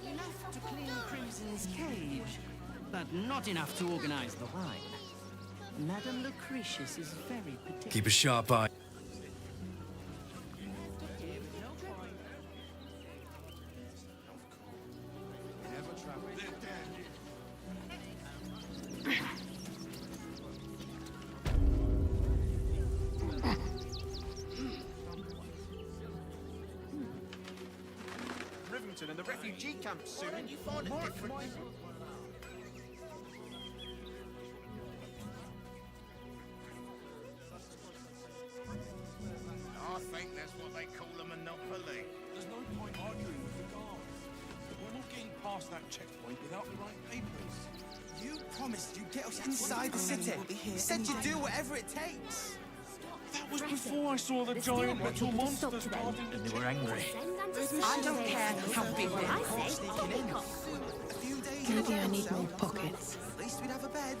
Enough to clean Crimson's cage, but not enough to organize the wine. Madame Lucretius is very particular. Keep a sharp eye. Rivington and the refugee camp soon. You find it different. I think that's what they call a monopoly. There's no point arguing with the guards. We're not getting past that checkpoint without the right papers. You promised you'd get us inside the city. You said you'd do whatever it takes. That was before I saw the giant metal monsters guarding the they were angry. I don't care how big they are. Maybe I need more pockets. At least we'd have a bed.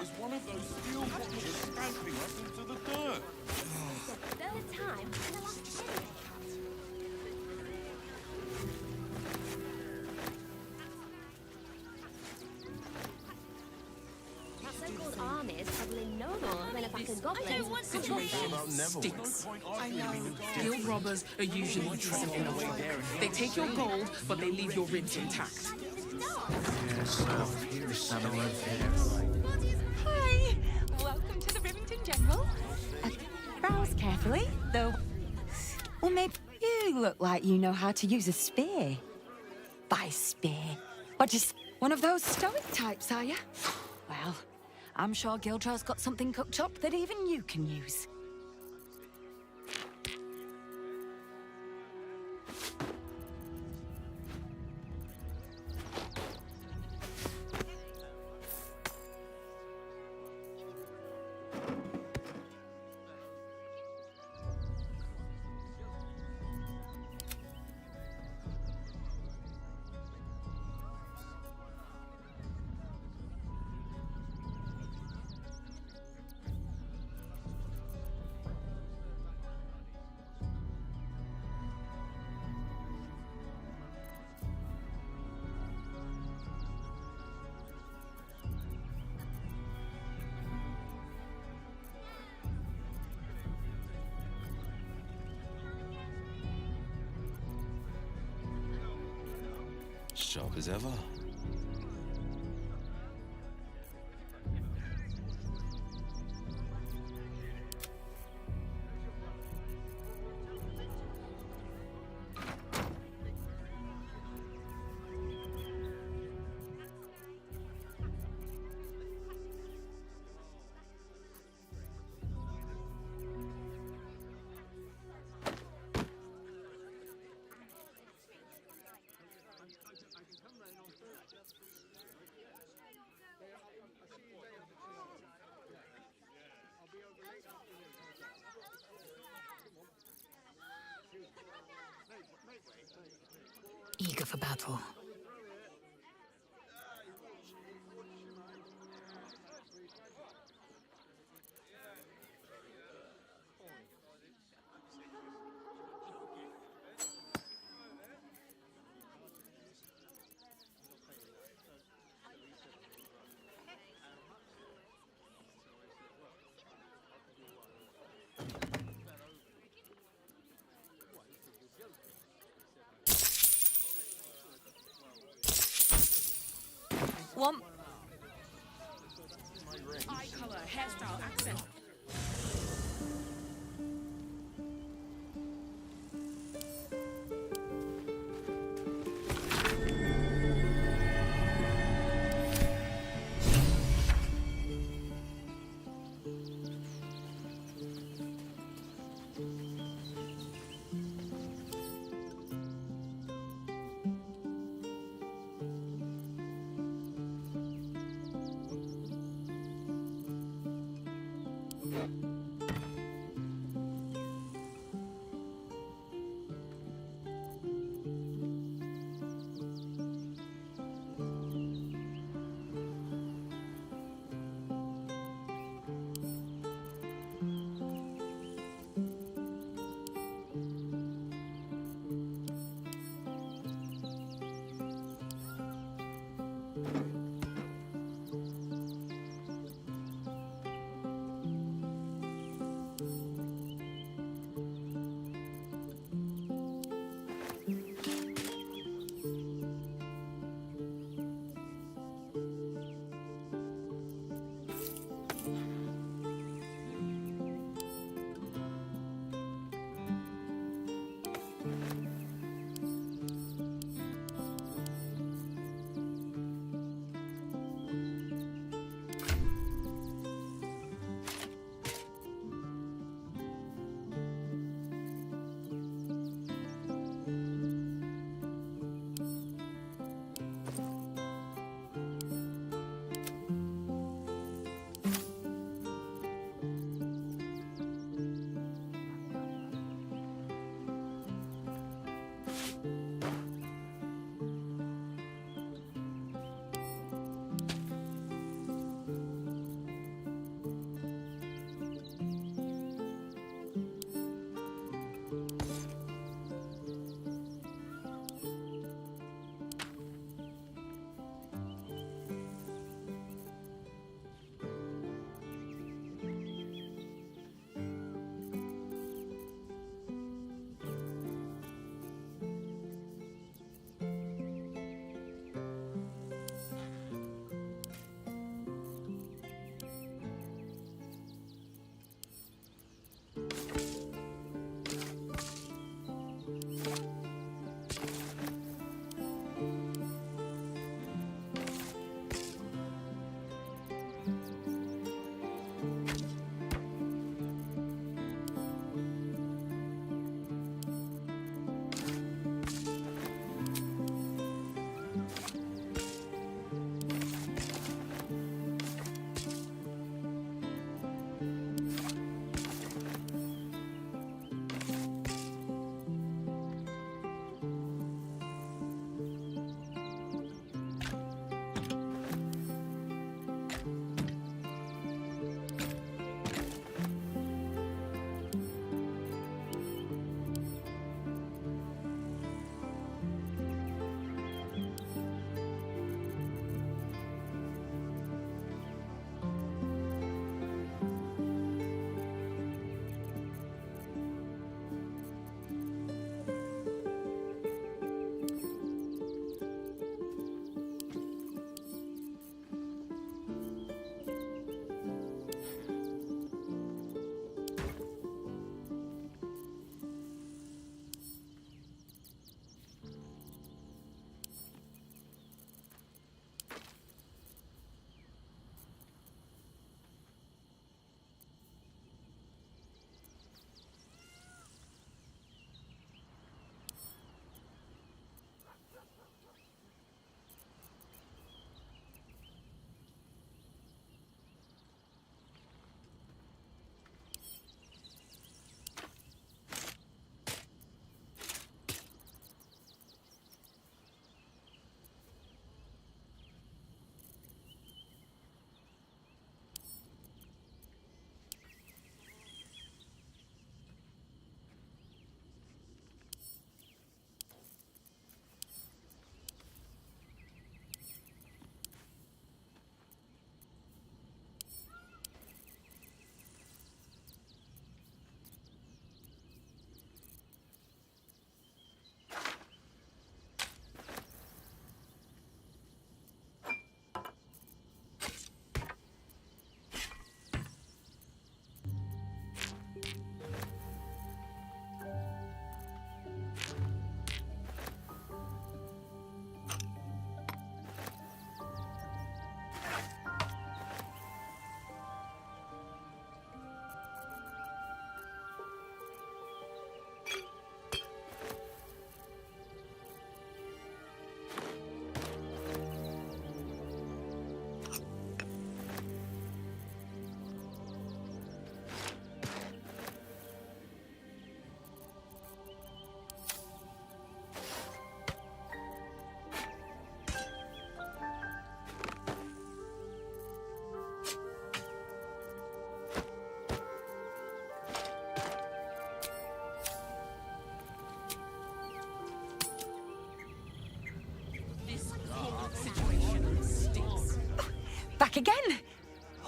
Is one of those steel boxes stamping us into the dirt. Third time in the last 10 minutes. Not so old armies troubling no more than a pack of goblins. Situation stinks. I know. Guild robbers are usually decent enough. They take your gold, but they leave your ribs intact. Hi! Welcome to the Rivington General. Browse carefully, though. Or maybe you look like you know how to use a spear. By spear, or just one of those stoic types, are you? Well, I'm sure Gildra's got something cooked up that even you can use. Sharp as ever. Eager for battle. One. Eye color, hairstyle, accent.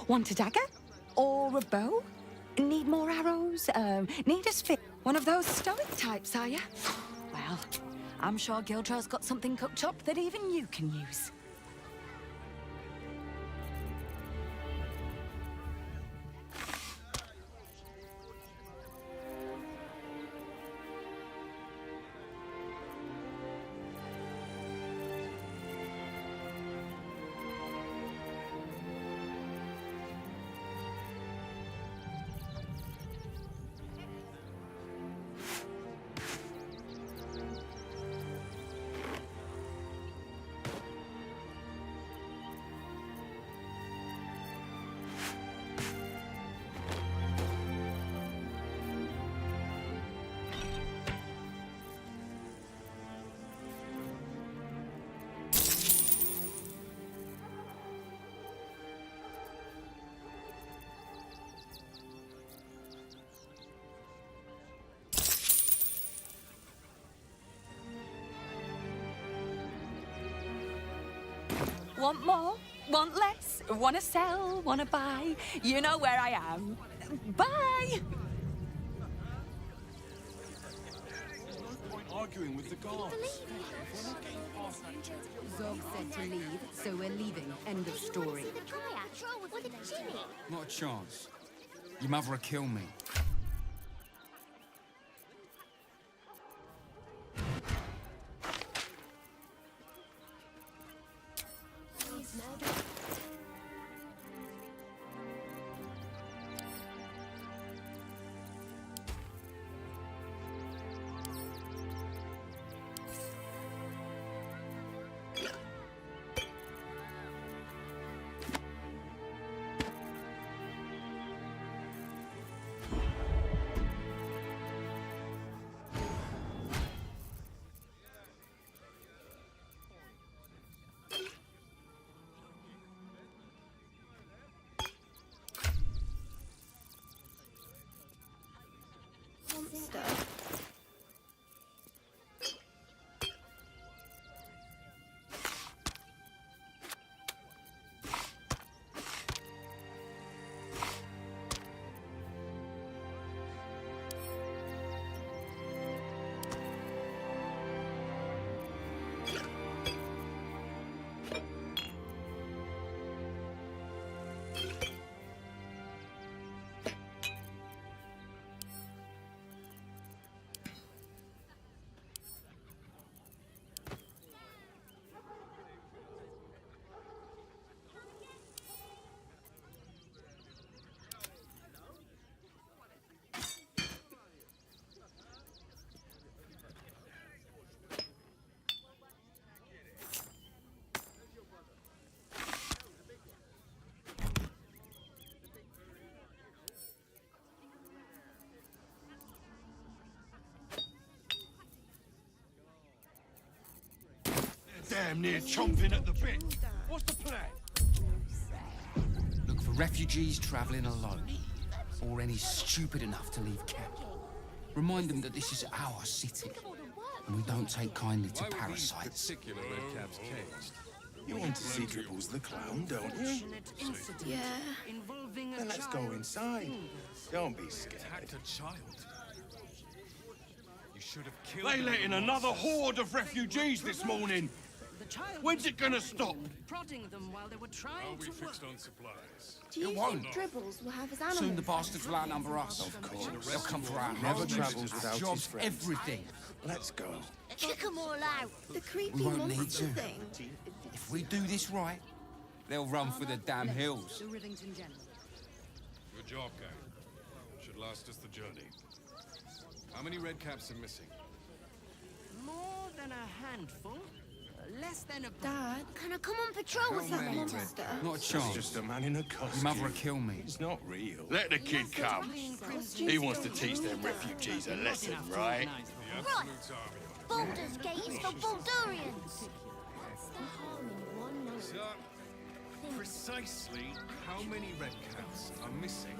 Want a dagger? Or a bow? Need more arrows? Need a spear? One of those stoic types, are you? Well, I'm sure Gildro's got something cooked up that even you can use. Want more? Want less? Wanna sell? Wanna buy? You know where I am. Bye! Arguing with the guards. Zog said to leave, so we're leaving. End of story. Not a chance. Your mother will kill me. Stuff. Damn near chomping at the bit. What's the plan? Look for refugees travelling alone, or any stupid enough to leave camp. Remind them that this is our city, and we don't take kindly to parasites. Particular Redcap's caged. You want to see Dribbles the clown, don't you? Yeah. Then let's go inside. Don't be scared. Attacked a child. You should have killed. They let in another horde of refugees this morning. When's it gonna stop? Prodding them while they were trying Are we to fixed on supplies? Do you won't. think Dribbles will have his animals? Soon the bastards will outnumber us. Of course. They'll come for our Never houses, travels our without his jobs, friends. everything. Let's go. Kick them all out. The creepy We won't need monster to. thing. If we do this right, they'll run for the damn hills. Good job, gang. Should last us the journey. How many Redcaps are missing? More than a handful. Less than a... Dad, can I come on patrol with that monster? Not a chance. Just a man in a costume. Your mother will kill me. It's not real. Let the kid come. He wants to teach them refugees a lesson, right? The Absolute Army. Baldur's Gate is for Baldurians. What's the harm in one note? So, precisely how many Redcaps are missing?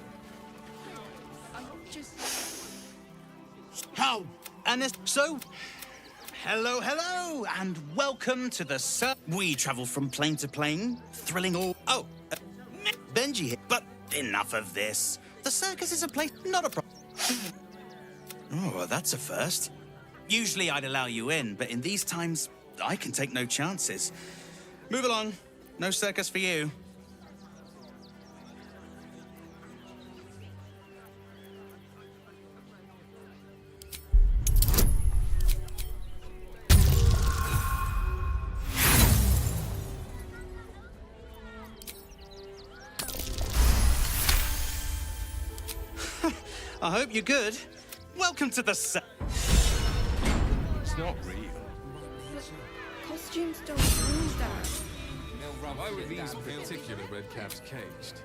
How? And so, hello, and welcome to the We travel from plane to plane, thrilling all. Oh, Benji here. But enough of this. The circus is a place, not a problem. Oh, well, that's a first. Usually I'd allow you in, but in these times, I can take no chances. Move along. No circus for you. I hope you're good. Welcome to the set. It's not real. Costumes don't prove that. Now, Rob, why were these particular red caps caged?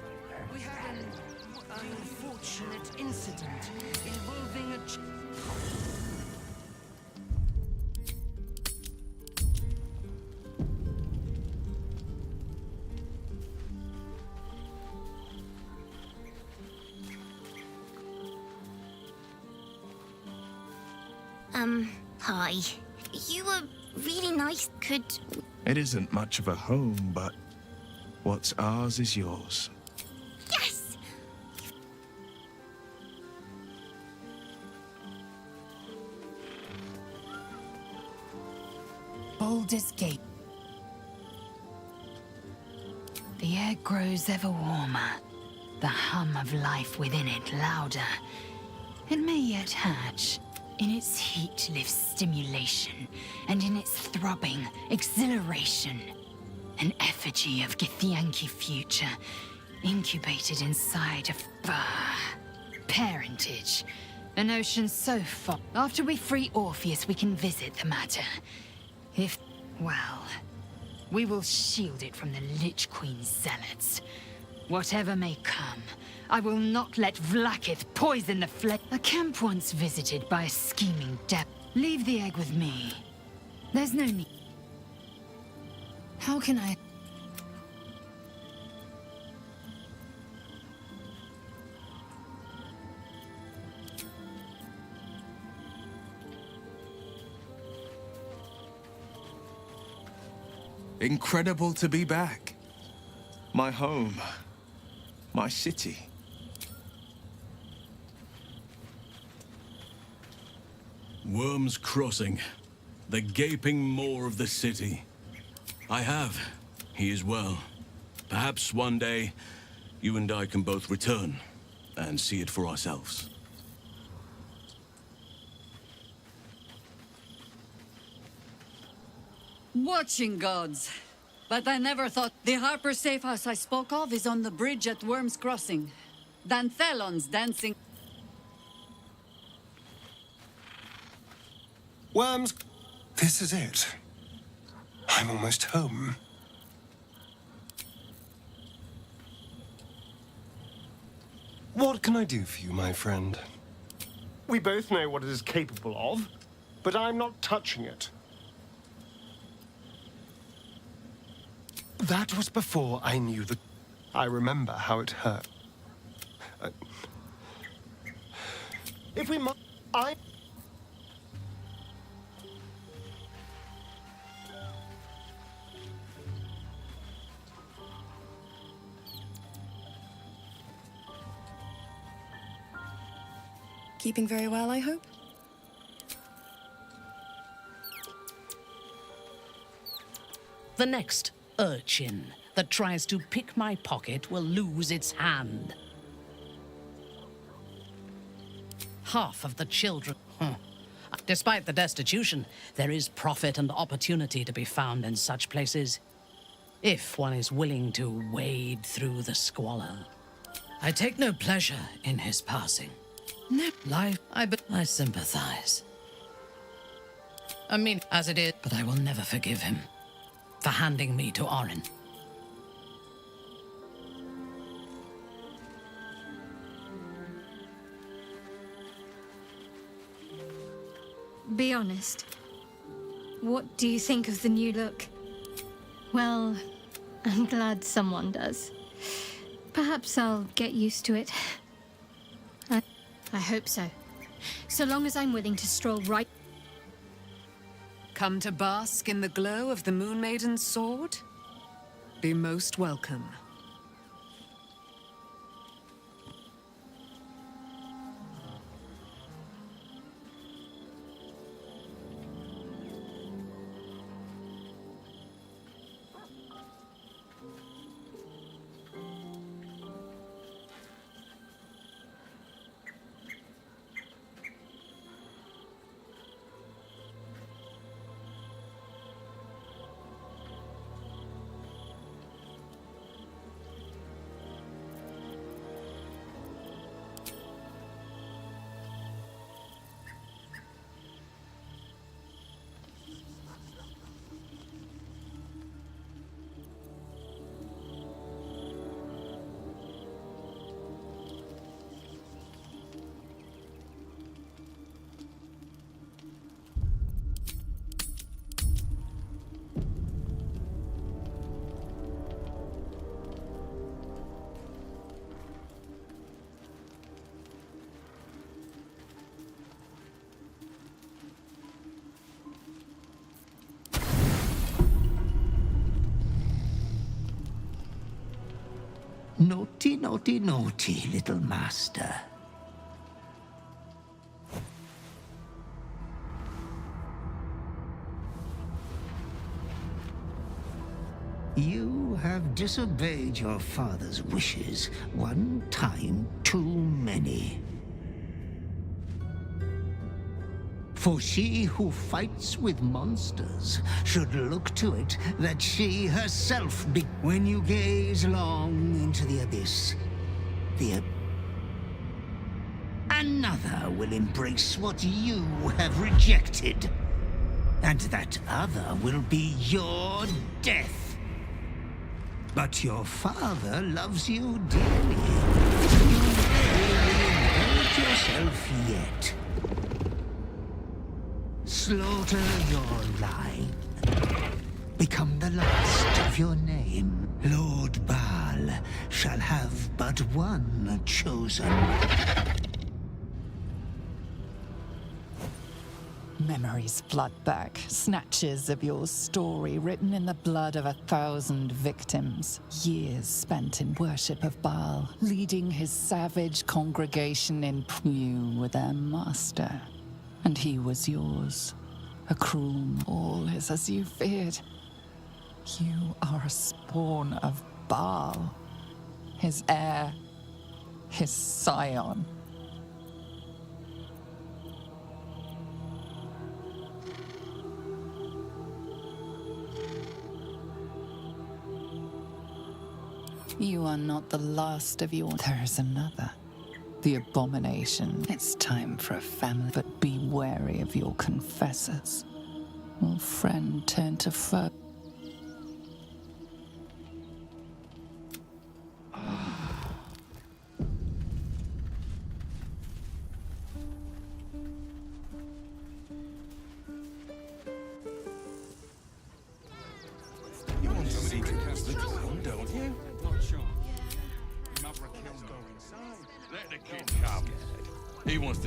We had an unfortunate incident involving a... Hi. You were really nice. Could... It isn't much of a home, but what's ours is yours. Yes! Baldur's Gate. The air grows ever warmer, the hum of life within it louder. It may yet hatch. In its heat lives stimulation, and in its throbbing, exhilaration. An effigy of Githyanki future, incubated inside of parentage. An ocean so far. After we free Orpheus, we can visit the matter. If, well, we will shield it from the Lich Queen's zealots. Whatever may come, I will not let Vlaakith poison the flame. A camp once visited by a scheming devil. Leave the egg with me. There's no need. How can I... Incredible to be back. My home. My city. Worm's Crossing. The gaping maw of the city. I have. He is well. Perhaps one day, you and I can both return and see it for ourselves. Watching gods. But I never thought the Harper safe house I spoke of is on the bridge at Worm's Crossing. Danthelon's dancing. Worms, this is it. I'm almost home. What can I do for you, my friend? We both know what it is capable of, but I'm not touching it. That was before I knew the... I remember how it hurt. If we must... I... Keeping very well, I hope? The next urchin that tries to pick my pocket will lose its hand. Half of the children... Despite the destitution, there is profit and opportunity to be found in such places, if one is willing to wade through the squalor. I take no pleasure in his passing. No life, I sympathize. I mean, as it is, but I will never forgive him for handing me to Orin. Be honest. What do you think of the new look? Well, I'm glad someone does. Perhaps I'll get used to it. I hope so. So long as I'm willing to stroll right... Come to bask in the glow of the Moon Maiden's sword? Be most welcome. Naughty, naughty, naughty, little master. You have disobeyed your father's wishes one time too many. For she who fights with monsters should look to it that she herself be... When you gaze long into the abyss, another will embrace what you have rejected. And that other will be your death. But your father loves you dearly. You may inherit yourself yet. Slaughter your line. Become the last of your name. Lord Baal shall have but one chosen. Memories flood back, snatches of your story written in the blood of 1,000 victims. Years spent in worship of Baal, leading his savage congregation in... You were their master, and he was yours. A cruel... All is as you feared. You are a spawn of Baal, his heir, his scion. You are not the last of your... There's another. The abomination. It's time for a family, but be wary of your confessors. Will friend turn to foe? You want to see the drum, don't you? Let the kid come. He wants to